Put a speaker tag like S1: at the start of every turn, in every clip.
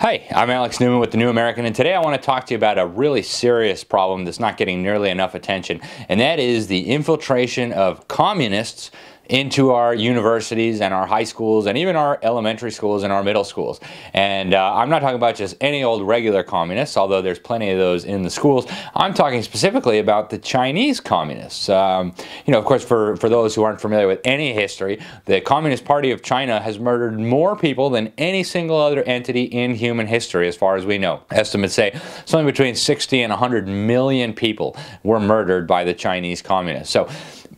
S1: Hi, I'm Alex Newman with the New American, and today I want to talk to you about a really serious problem that's not getting nearly enough attention, and that is the infiltration of communists into our universities and our high schools and even our elementary schools and our middle schools. And I'm not talking about just any old regular communists, although there's plenty of those in the schools. I'm talking specifically about the Chinese communists. Of course, for those who aren't familiar with any history, the Communist Party of China has murdered more people than any single other entity in human history, as far as we know. Estimates say something between 60 and 100 million people were murdered by the Chinese communists. So,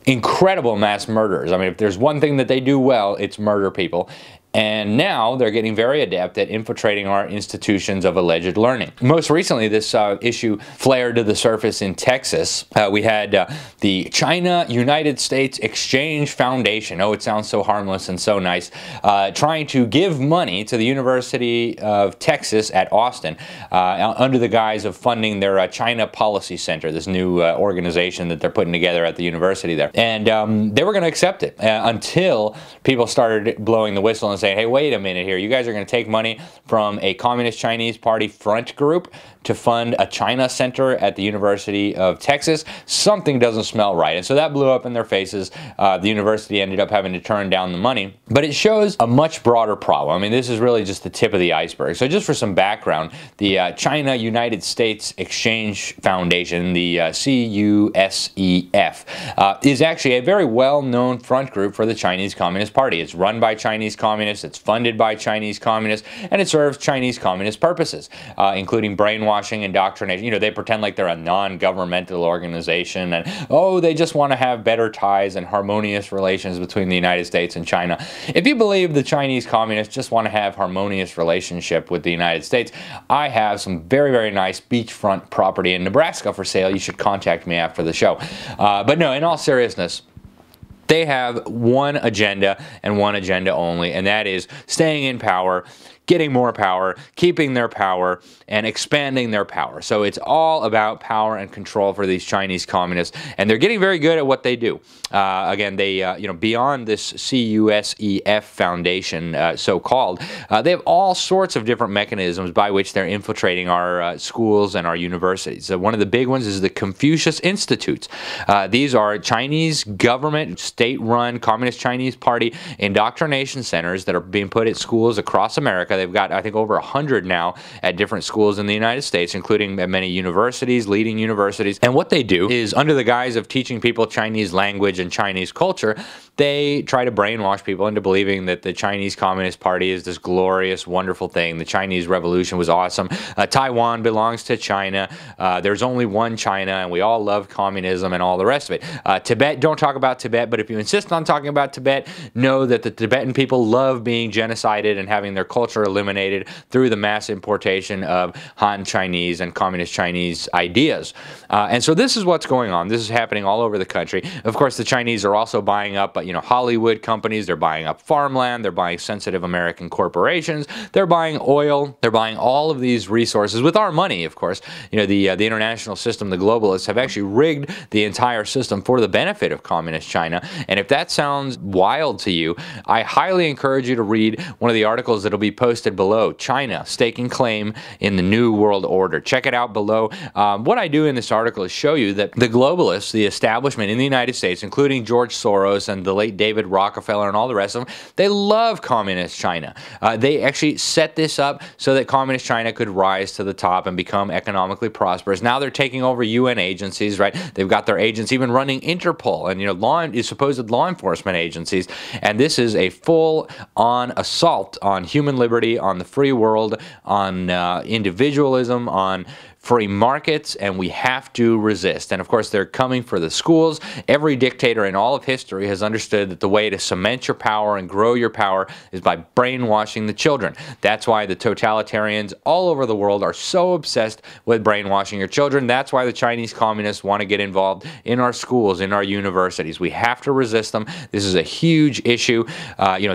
S1: incredible mass murderers. I mean, if there's one thing that they do well, it's murder people. And now they're getting very adept at infiltrating our institutions of alleged learning. Most recently, this issue flared to the surface in Texas. We had the China-U.S. Exchange Foundation, oh, it sounds so harmless and so nice, trying to give money to the University of Texas at Austin under the guise of funding their China Policy Center, this new organization that they're putting together at the university there. And they were going to accept it until people started blowing the whistle and saying, hey, wait a minute here, you guys are going to take money from a Communist Chinese Party front group to fund a China Center at the University of Texas. Something doesn't smell right. And so that blew up in their faces. The university ended up having to turn down the money. But it shows a much broader problem. I mean, this is really just the tip of the iceberg. So just for some background, the China-U.S. Exchange Foundation, the CUSEF, is actually a very well-known front group for the Chinese Communist Party. It's run by Chinese communists, it's funded by Chinese communists, and it serves Chinese communist purposes, including brainwashing, indoctrination. You know, they pretend like they're a non-governmental organization and, oh, they just want to have better ties and harmonious relations between the United States and China. If you believe the Chinese communists just want to have harmonious relationship with the United States, I have some very, very nice beachfront property in Nebraska for sale. You should contact me after the show. But no, in all seriousness, they have one agenda and one agenda only, and that is staying in power, getting more power, keeping their power, and expanding their power. So it's all about power and control for these Chinese communists, and they're getting very good at what they do. Again, they, beyond this CUSEF Foundation, so-called, they have all sorts of different mechanisms by which they're infiltrating our schools and our universities. One of the big ones is the Confucius Institutes. These are Chinese government, state-run, Communist Chinese Party indoctrination centers that are being put at schools across America. They've got, I think, over 100 now at different schools in the United States, including at many universities, leading universities. And what they do is, under the guise of teaching people Chinese language and Chinese culture, they try to brainwash people into believing that the Chinese Communist Party is this glorious, wonderful thing. The Chinese Revolution was awesome. Taiwan belongs to China. There's only one China, and we all love communism and all the rest of it. Tibet, don't talk about Tibet, but if you insist on talking about Tibet, know that the Tibetan people love being genocided and having their culture eliminated through the mass importation of Han Chinese and Communist Chinese ideas. And so this is what's going on. This is happening all over the country. Of course, the Chinese are also buying up Hollywood companies, they're buying up farmland, they're buying sensitive American corporations, they're buying oil, they're buying all of these resources with our money, of course. The international system, the globalists, have actually rigged the entire system for the benefit of Communist China. And if that sounds wild to you, I highly encourage you to read one of the articles that'll be posted below, China, Staking Claim in the New World Order. Check it out below. What I do in this article is show you that the globalists, the establishment in the United States, including George Soros and the late David Rockefeller and all the rest of them, they love Communist China. They actually set this up so that Communist China could rise to the top and become economically prosperous. Now they're taking over UN agencies, right? They've got their agents even running Interpol and supposed law enforcement agencies. And this is a full-on assault on human liberty, on the free world, on individualism, on free markets, and we have to resist. And of course, they're coming for the schools. Every dictator in all of history has understood that the way to cement your power and grow your power is by brainwashing the children. That's why the totalitarians all over the world are so obsessed with brainwashing your children. That's why the Chinese communists want to get involved in our schools, in our universities. We have to resist them. This is a huge issue.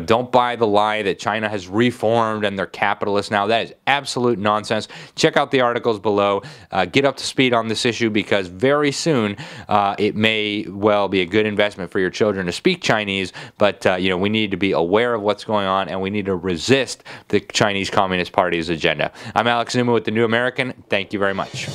S1: Don't buy the lie that China has reformed and they're capitalists now. That is absolute nonsense. Check out the articles below. So get up to speed on this issue, because very soon it may well be a good investment for your children to speak Chinese, but we need to be aware of what's going on, and we need to resist the Chinese Communist Party's agenda. I'm Alex Newman with The New American. Thank you very much.